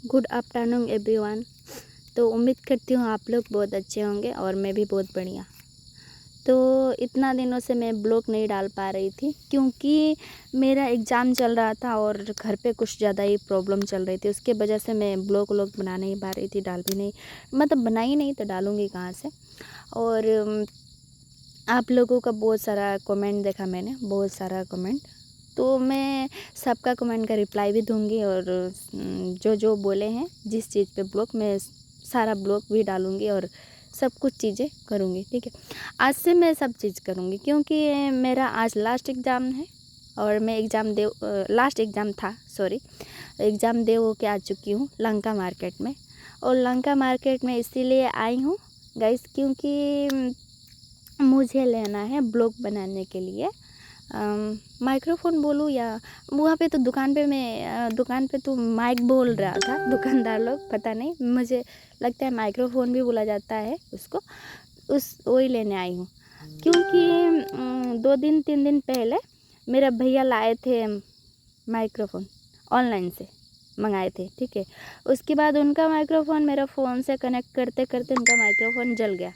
Good afternoon everyone. तो उम्मीद करती हूँ आप लोग बहुत अच्छे होंगे और मैं भी बहुत बढ़िया। तो इतना दिनों से मैं ब्लॉग नहीं डाल पा रही थी क्योंकि मेरा एग्ज़ाम चल रहा था और घर पे कुछ ज़्यादा ही प्रॉब्लम चल रही थी। उसके वजह से मैं ब्लॉग बना नहीं पा रही थी, डाल भी नहीं, मतलब बनाई नहीं तो डालूँगी कहाँ से। और आप लोगों का बहुत सारा कमेंट देखा मैंने, बहुत सारा कमेंट, तो मैं सबका कमेंट का रिप्लाई भी दूंगी और जो जो बोले हैं जिस चीज़ पे ब्लॉग, मैं सारा ब्लॉग भी डालूंगी और सब कुछ चीज़ें करूंगी। ठीक है, आज से मैं सब चीज़ करूंगी क्योंकि मेरा आज लास्ट एग्ज़ाम है और मैं लास्ट एग्ज़ाम था, सॉरी, एग्ज़ाम दे हो के आ चुकी हूँ लंका मार्केट में। और लंका मार्केट में इसीलिए आई हूँ गाइस क्योंकि मुझे लेना है ब्लॉग बनाने के लिए माइक्रोफोन बोलूँ या वहाँ पे तो दुकान पे तो माइक बोल रहा था दुकानदार लोग, पता नहीं, मुझे लगता है माइक्रोफोन भी बोला जाता है उसको। वही लेने आई हूँ क्योंकि 2-3 दिन पहले मेरा भैया लाए थे माइक्रोफोन, ऑनलाइन से मंगाए थे। ठीक है, उसके बाद उनका माइक्रोफोन मेरा फ़ोन से कनेक्ट करते करते उनका माइक्रोफोन जल गया,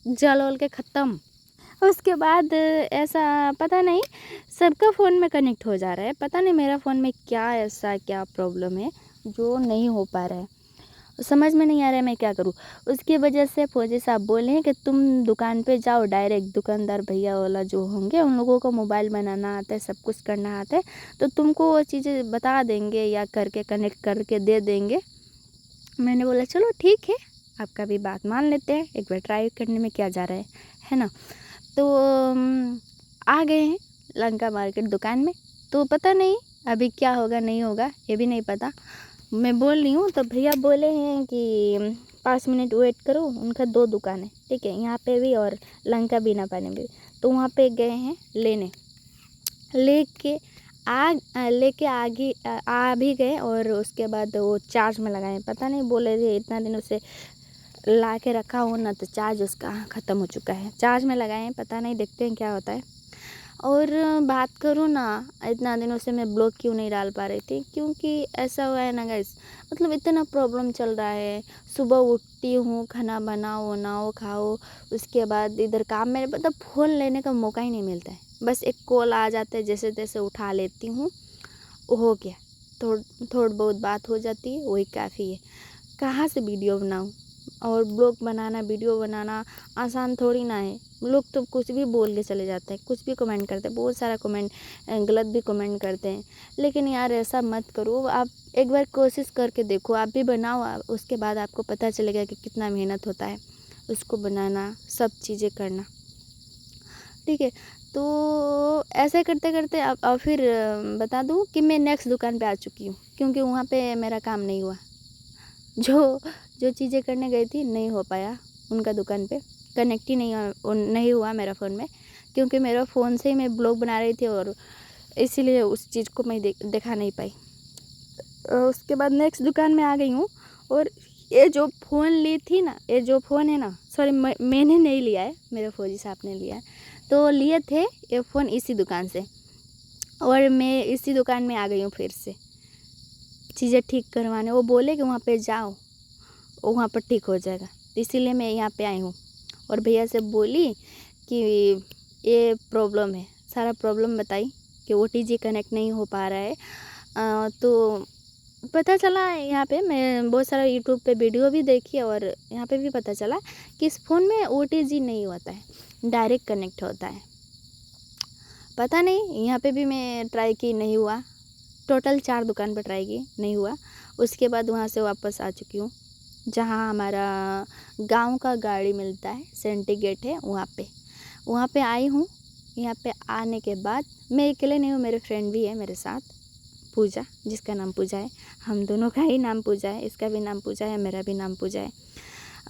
जल के ख़त्म। उसके बाद ऐसा पता नहीं सबका फ़ोन में कनेक्ट हो जा रहा है, पता नहीं मेरा फ़ोन में क्या प्रॉब्लम है जो नहीं हो पा रहा है, समझ में नहीं आ रहा है मैं क्या करूँ। उसकी वजह से फौजी साहब बोले हैं कि तुम दुकान पे जाओ डायरेक्ट, दुकानदार भैया वाला जो होंगे उन लोगों को मोबाइल बनाना आता है, सब कुछ करना आता है, तो तुमको वो चीज़ें बता देंगे या करके कनेक्ट करके दे देंगे। मैंने बोला चलो ठीक है, आपका भी बात मान लेते हैं, एक बार ट्राई करने में क्या जा रहा है ना। तो आ गए हैं लंका मार्केट दुकान में, तो पता नहीं अभी क्या होगा नहीं होगा ये भी नहीं पता। मैं बोल रही हूँ तो भैया बोले हैं कि 5 मिनट वेट करो, उनका 2 दुकान है, ठीक है, यहाँ पे भी और लंका बीना पानी में भी। तो वहाँ पे गए हैं लेने, लेके आगे आ भी गए और उसके बाद वो चार्ज में लगाए। पता नहीं बोले थे इतना दिनों से ला के रखा हो ना, तो चार्ज उसका ख़त्म हो चुका है, चार्ज में लगाए हैं, पता नहीं देखते हैं क्या होता है। और बात करूँ ना, इतना दिनों से मैं ब्लॉग क्यों नहीं डाल पा रही थी क्योंकि ऐसा हुआ है ना गाइस, मतलब इतना प्रॉब्लम चल रहा है। सुबह उठती हूँ, खाना बनाओ खाओ, उसके बाद इधर काम में, मतलब फ़ोन लेने का मौका ही नहीं मिलता है। बस एक कॉल आ जाता है, जैसे तैसे उठा लेती हूँ, हो गया, थोड़ी बहुत बात हो जाती है, वही काफ़ी है। कहाँ से वीडियो बनाऊँ, और ब्लॉग बनाना, वीडियो बनाना आसान थोड़ी ना है। लोग तो कुछ भी बोल के चले जाते हैं, कुछ भी कमेंट करते हैं, बहुत सारा कमेंट, गलत भी कमेंट करते हैं। लेकिन यार ऐसा मत करो, आप एक बार कोशिश करके देखो, आप भी बनाओ, उसके बाद आपको पता चलेगा कि कितना मेहनत होता है उसको बनाना, सब चीज़ें करना। ठीक है, तो ऐसे करते करते अब फिर बता दूँ कि मैं नेक्स्ट दुकान पे आ चुकी हूँ क्योंकि वहाँ पे मेरा काम नहीं हुआ। जो चीज़ें करने गई थी नहीं हो पाया, उनका दुकान पे कनेक्ट ही नहीं हुआ मेरा फ़ोन में, क्योंकि मेरा फ़ोन से ही मैं ब्लॉग बना रही थी और इसीलिए उस चीज़ को मैं दिखा नहीं पाई। उसके बाद नेक्स्ट दुकान में आ गई हूँ और ये जो फ़ोन ली थी ना, ये जो फ़ोन है ना, सॉरी मैंने नहीं लिया है, मेरे फौजी साहब ने लिया है, तो लिए थे ये फ़ोन इसी दुकान से, और मैं इसी दुकान में आ गई हूँ फिर से चीज़ें ठीक करवाने। वो बोले कि वहाँ पे जाओ, वहाँ पर ठीक हो जाएगा, इसीलिए मैं यहाँ पे आई हूँ। और भैया से बोली कि ये प्रॉब्लम है, सारा प्रॉब्लम बताई कि OTG कनेक्ट नहीं हो पा रहा है। तो पता चला यहाँ पे, मैं बहुत सारा यूट्यूब पे वीडियो भी देखी और यहाँ पे भी पता चला कि इस फ़ोन में OTG नहीं होता है, डायरेक्ट कनेक्ट होता है। पता नहीं, यहाँ पे भी मैं ट्राई की, नहीं हुआ, टोटल 4 दुकान पर ट्राई की, नहीं हुआ। उसके बाद वहाँ से वापस आ चुकी हूँ जहाँ हमारा गांव का गाड़ी मिलता है, सेंटी गेट है, वहाँ पे आई हूँ। यहाँ पे आने के बाद मैं अकेले नहीं हूँ, मेरे फ्रेंड भी है मेरे साथ, पूजा, जिसका नाम पूजा है, हम दोनों का ही नाम पूजा है, इसका भी नाम पूजा है, मेरा भी नाम पूजा है।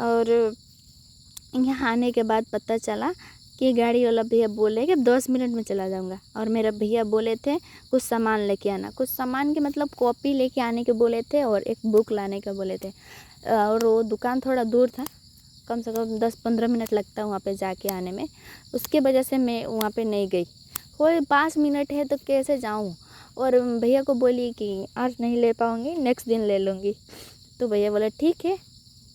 और यहाँ आने के बाद पता चला कि गाड़ी वाला भैया बोले कि 10 मिनट में चला जाऊँगा, और मेरा भैया बोले थे कुछ सामान लेके आना, कुछ सामान के मतलब कॉपी लेके आने के बोले थे और एक बुक लाने का बोले थे। और वो दुकान थोड़ा दूर था, कम से कम 10-15 मिनट लगता है वहाँ पे जाके आने में, उसके वजह से मैं वहाँ पे नहीं गई। कोई 5 मिनट है तो कैसे जाऊँ, और भैया को बोली कि आज नहीं ले पाऊँगी, नेक्स्ट दिन ले लूँगी। तो भैया बोला ठीक है।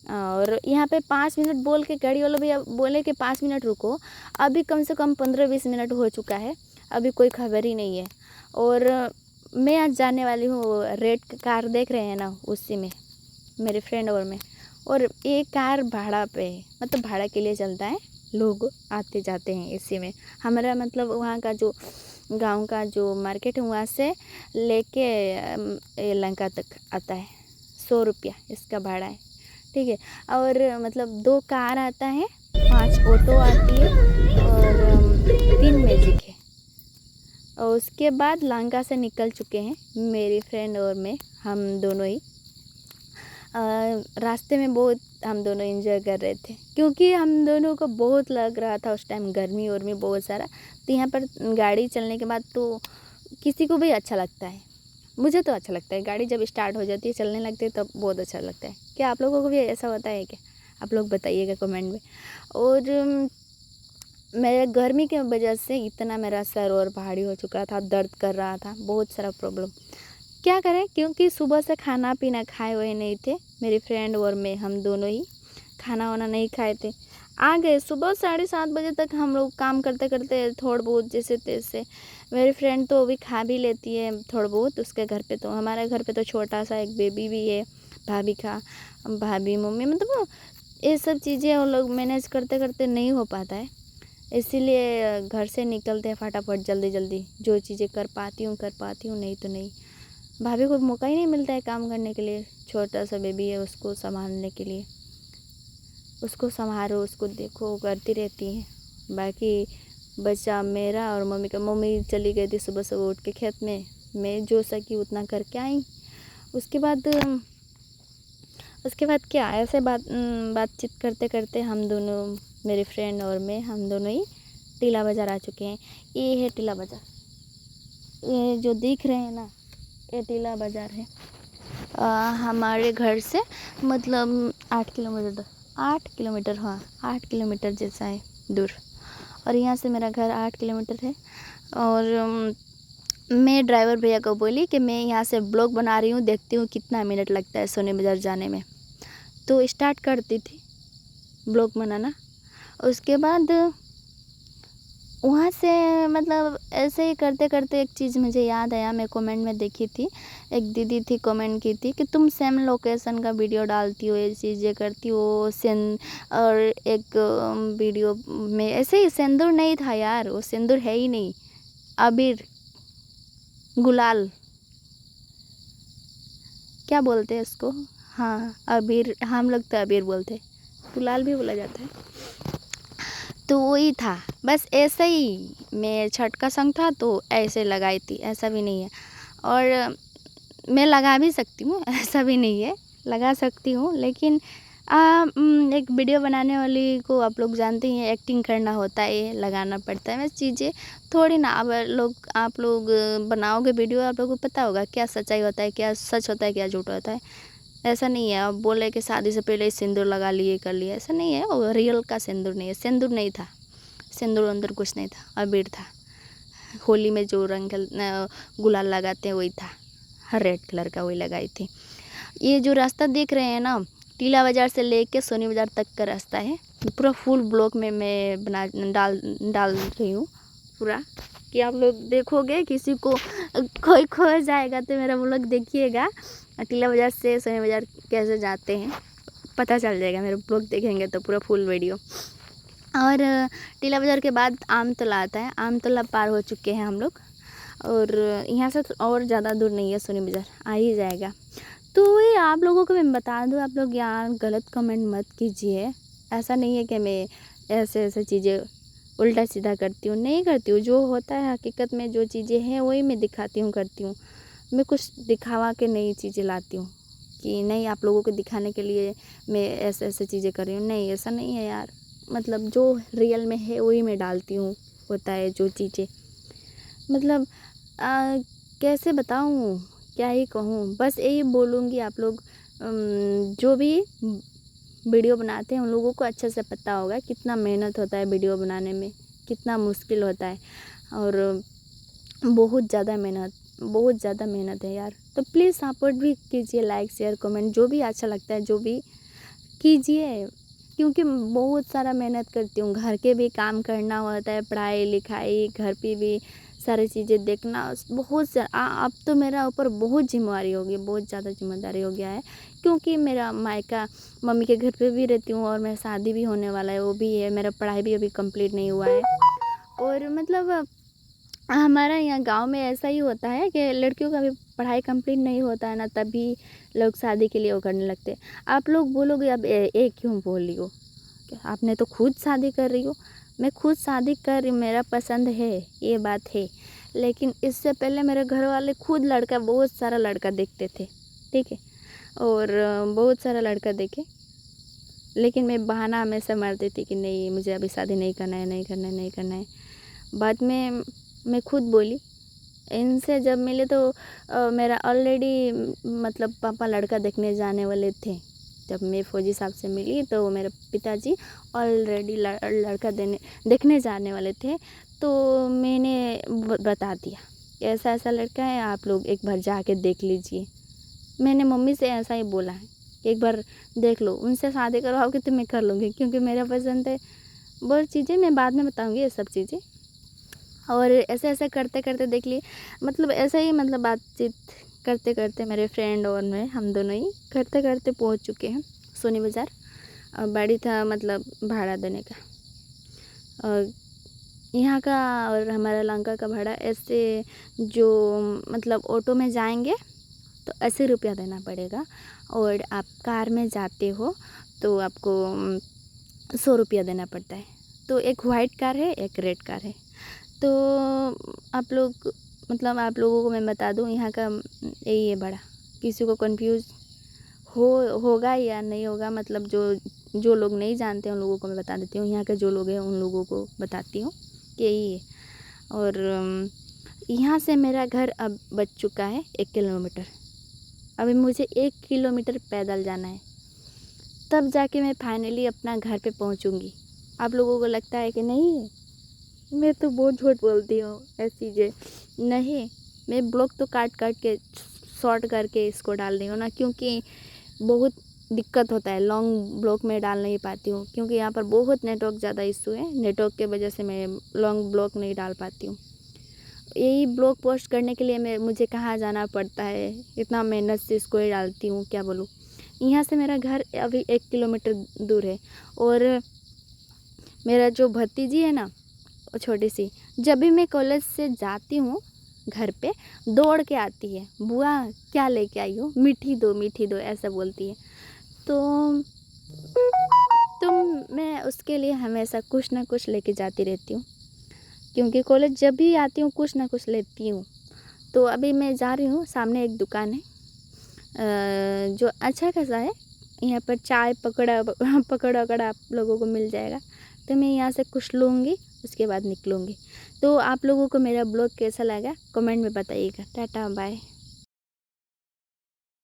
और यहाँ पे 5 मिनट बोल के गाड़ी वाले भैया बोले कि 5 मिनट रुको। अभी कम से कम 15-20 मिनट हो चुका है, अभी कोई खबर ही नहीं है। और मैं आज जाने वाली हूँ, रेड कार देख रहे हैं ना, उसी में, मेरे फ्रेंड और मैं। और ये कार भाड़ा पे, मतलब भाड़ा के लिए चलता है, लोग आते जाते हैं इसी में। हमारा मतलब वहाँ का जो गांव का जो मार्केट है वहाँ से लेके लंका तक आता है। 100 रुपया इसका भाड़ा है, ठीक है। और मतलब 2 कार आता है, 5 ऑटो आती है और 3 मैजिक है। और उसके बाद लंका से निकल चुके हैं मेरी फ्रेंड और मैं, हम दोनों ही। रास्ते में बहुत हम दोनों एंजॉय कर रहे थे, क्योंकि हम दोनों को बहुत लग रहा था उस टाइम गर्मी और में बहुत सारा। तो यहाँ पर गाड़ी चलने के बाद तो किसी को भी अच्छा लगता है, मुझे तो अच्छा लगता है। गाड़ी जब स्टार्ट हो जाती है, चलने लगती है, तब बहुत अच्छा लगता है। क्या आप लोगों को भी ऐसा होता है क्या? आप लोग बताइएगा कमेंट में। और मेरे गर्मी की वजह से इतना मेरा सर और भारी हो चुका था, दर्द कर रहा था, बहुत सारा प्रॉब्लम। क्या करें, क्योंकि सुबह से खाना पीना खाए हुए नहीं थे, मेरी फ्रेंड और मैं, हम दोनों ही खाना वाना नहीं खाए थे। आ गए सुबह 7:30 बजे तक, हम लोग काम करते करते थोड़ा बहुत जैसे तैसे। मेरी फ्रेंड तो अभी खा भी लेती है थोड़ा बहुत, उसके घर पे तो, हमारे घर पे तो छोटा सा एक बेबी भी है, भाभी मम्मी, मतलब ये सब चीज़ें हम लोग मैनेज करते करते नहीं हो पाता है। इसीलिए घर से निकलते हैं फटाफट, जल्दी जल्दी, जो चीज़ें कर पाती हूँ, नहीं तो नहीं। भाभी को मौका ही नहीं मिलता है काम करने के लिए, छोटा सा बेबी है, उसको संभालने के लिए, उसको संभालो, उसको देखो, करती रहती है। बाकी बच्चा मेरा और मम्मी का। मम्मी चली गई थी सुबह सुबह उठ के खेत में, मैं जो सकी उतना करके आई। उसके बाद क्या, ऐसे बातचीत करते करते हम दोनों, मेरे फ्रेंड और मैं, हम दोनों ही टीला बाज़ार आ चुके हैं। ये है टीला बाज़ार, ये जो दिख रहे हैं ना, ये टीला बाज़ार है। हमारे घर से मतलब 8 किलोमीटर, 8 किलोमीटर, हाँ 8 किलोमीटर जैसा है दूर। और यहाँ से मेरा घर 8 किलोमीटर है। और मैं ड्राइवर भैया को बोली कि मैं यहाँ से ब्लॉग बना रही हूँ, देखती हूँ कितना मिनट लगता है सोनी बाज़ार जाने में। तो स्टार्ट करती थी ब्लॉग बनाना। उसके बाद वहाँ से मतलब ऐसे ही करते करते एक चीज़ मुझे याद आया, मैं कमेंट में देखी थी, एक दीदी थी, कमेंट की थी कि तुम सेम लोकेशन का वीडियो डालती हो, ये चीज़ें करती हो। और एक वीडियो में ऐसे ही सिंदूर नहीं था यार, वो सिंदूर है ही नहीं, अबीर, गुलाल, क्या बोलते हैं इसको, हाँ अबीर, हम लोग तो अबीर बोलते हैं, गुलाल भी बोला जाता है। तो वही था, बस ऐसे ही। मैं छठ का संग था तो ऐसे लगाई थी, ऐसा भी नहीं है। और मैं लगा भी सकती हूँ, ऐसा भी नहीं है, लगा सकती हूँ। लेकिन एक वीडियो बनाने वाली को आप लोग जानते ही हैं, एक्टिंग करना होता है, लगाना पड़ता है। वैसे चीज़ें थोड़ी ना, अब आप लोग बनाओगे वीडियो, आप लोगों को पता होगा क्या सच्चाई होता है, क्या सच होता है, क्या झूठ होता है। ऐसा नहीं है अब बोले कि शादी से पहले सिंदूर लगा लिए, कर लिए, ऐसा नहीं है। वो रियल का सिंदूर नहीं है, सिंदूर नहीं था, सिंदूर अंदर कुछ नहीं था, अबीर था। होली में जो रंग गुलाल लगाते हैं वही था, रेड कलर का, वही लगाई थी। ये जो रास्ता देख रहे हैं ना, टीला बाज़ार से लेके सोनी बाज़ार तक का रास्ता है। पूरा फुल ब्लॉक में मैं डाल रही हूँ पूरा, कि आप लोग देखोगे, किसी को कोई खो जाएगा तो मेरा ब्लॉग देखिएगा। टीला बाज़ार से सोनी बाज़ार कैसे जाते हैं पता चल जाएगा, मेरा ब्लॉग देखेंगे तो पूरा फुल वीडियो। और टीला बाज़ार के बाद आमतला आता है, आमतला पार हो चुके हैं हम लोग। और यहाँ से और ज़्यादा दूर नहीं है, सोनी बाज़ार आ ही जाएगा। तो ये आप लोगों को मैं बता दूँ, आप लोग यहाँ गलत कमेंट मत कीजिए। ऐसा नहीं है कि मैं ऐसे चीज़ें उल्टा सीधा करती हूँ, नहीं करती हूँ। जो होता है हकीकत में, जो चीज़ें हैं वही मैं दिखाती हूँ, करती हूँ। मैं कुछ दिखावा के नई चीज़ें लाती हूँ कि नहीं आप लोगों को दिखाने के लिए मैं ऐसे चीज़ें कर रही हूँ, नहीं ऐसा नहीं है यार। मतलब जो रियल में है वही मैं डालती हूँ, होता है जो चीज़ें। मतलब कैसे बताऊँ, क्या ही कहूँ, बस यही बोलूँगी। आप लोग जो भी वीडियो बनाते हैं उन लोगों को अच्छे से पता होगा कितना मेहनत होता है वीडियो बनाने में, कितना मुश्किल होता है। और बहुत ज़्यादा मेहनत, बहुत ज़्यादा मेहनत है यार। तो प्लीज़ सपोर्ट भी कीजिए, लाइक शेयर कमेंट जो भी अच्छा लगता है जो भी कीजिए, क्योंकि बहुत सारा मेहनत करती हूँ। घर के भी काम करना होता है, पढ़ाई लिखाई, घर पे भी सारी चीज़ें देखना, बहुत सा अब तो मेरा ऊपर बहुत जिम्मेवारी हो गई, बहुत ज़्यादा जिम्मेदारी हो गया है। क्योंकि मेरा मायका मम्मी के घर पे भी रहती हूँ और मेरा शादी भी होने वाला है, वो भी है, मेरा पढ़ाई भी अभी कंप्लीट नहीं हुआ है। और मतलब हमारा यहाँ गांव में ऐसा ही होता है कि लड़कियों का भी पढ़ाई कंप्लीट नहीं होता है ना, तभी लोग शादी के लिए वो करने लगते हैं। आप लोग बोलोगे अब क्यों बोल रही हो, आपने तो खुद शादी कर रही हो। मैं खुद शादी कर रही हूँ, मेरा पसंद है, ये बात है। लेकिन इससे पहले मेरे घर वाले खुद लड़का, बहुत सारा लड़का देखते थे, ठीक है, और बहुत सारा लड़का देखे, लेकिन मैं बहाना हमेशा मारती थी कि नहीं मुझे अभी शादी नहीं करना है, नहीं करना है, नहीं करना है। बाद में मैं खुद बोली, इनसे जब मिले तो मेरा ऑलरेडी मतलब पापा लड़का देखने जाने वाले थे। जब मैं फौजी साहब से मिली तो मेरे पिताजी ऑलरेडी लड़का देखने जाने वाले थे। तो मैंने बता दिया ऐसा ऐसा लड़का है, आप लोग एक बार जाके देख लीजिए। मैंने मम्मी से ऐसा ही बोला है कि एक बार देख लो, उनसे शादी करवाओगे तो मैं कर लूँगी, क्योंकि मेरा पसंद है। बहुत चीज़ें मैं बाद में बताऊँगी ये सब चीज़ें। और ऐसे ऐसे करते करते देख लिए, मतलब ऐसे ही मतलब बातचीत करते करते मेरे फ्रेंड और मैं, हम दोनों ही करते करते पहुंच चुके हैं सोनी बाज़ार। बाड़ी था मतलब भाड़ा देने का, और यहाँ का और हमारा लंका का भाड़ा ऐसे, जो मतलब ऑटो में जाएंगे तो 80 रुपया देना पड़ेगा, और आप कार में जाते हो तो आपको 100 रुपया देना पड़ता है। तो एक वाइट कार है, एक रेड कार है। तो आप लोग मतलब आप लोगों को मैं बता दूं, यहाँ का यही है भाड़ा। किसी को कंफ्यूज होगा या नहीं होगा, मतलब जो लोग नहीं जानते उन लोगों को मैं बता देती हूँ, यहाँ के जो लोग हैं उन लोगों को बताती हूँ कि यही है। और यहाँ से मेरा घर अब बच चुका है 1 किलोमीटर। अभी मुझे 1 किलोमीटर पैदल जाना है, तब जाके मैं फाइनली अपना घर पे पहुँचूँगी। आप लोगों को लगता है कि नहीं मैं तो बहुत झूठ बोलती हूँ ऐसी चीज़ें, नहीं, मैं ब्लॉग तो काट के शॉर्ट करके इसको डाल रही हूँ ना, क्योंकि बहुत दिक्कत होता है, लॉन्ग ब्लॉग में डाल नहीं पाती हूँ, क्योंकि यहाँ पर बहुत नेटवर्क ज़्यादा इशू है। नेटवर्क के वजह से मैं लॉन्ग ब्लॉग नहीं डाल पाती हूँ। यही ब्लॉग पोस्ट करने के लिए मुझे कहाँ जाना पड़ता है, इतना मेहनत से इसको ही डालती हूँ, क्या बोलूँ। यहाँ से मेरा घर अभी 1 किलोमीटर दूर है। और मेरा जो भतीजी है ना, छोटी सी, जब भी मैं कॉलेज से जाती हूँ घर पे दौड़ के आती है, बुआ क्या लेके आई हो, मीठी दो ऐसा बोलती है। तो मैं उसके लिए हमेशा कुछ ना कुछ लेके जाती रहती हूँ, क्योंकि कॉलेज जब भी आती हूँ कुछ ना कुछ लेती हूँ। तो अभी मैं जा रही हूँ, सामने एक दुकान है जो अच्छा खासा है, यहाँ पर चाय पकौड़ा आप लोगों को मिल जाएगा। तो मैं यहाँ से कुछ लूँगी, उसके बाद निकलूँगी। तो आप लोगों को मेरा ब्लॉग कैसा लगा कमेंट में बताइएगा। Ta-ta bye.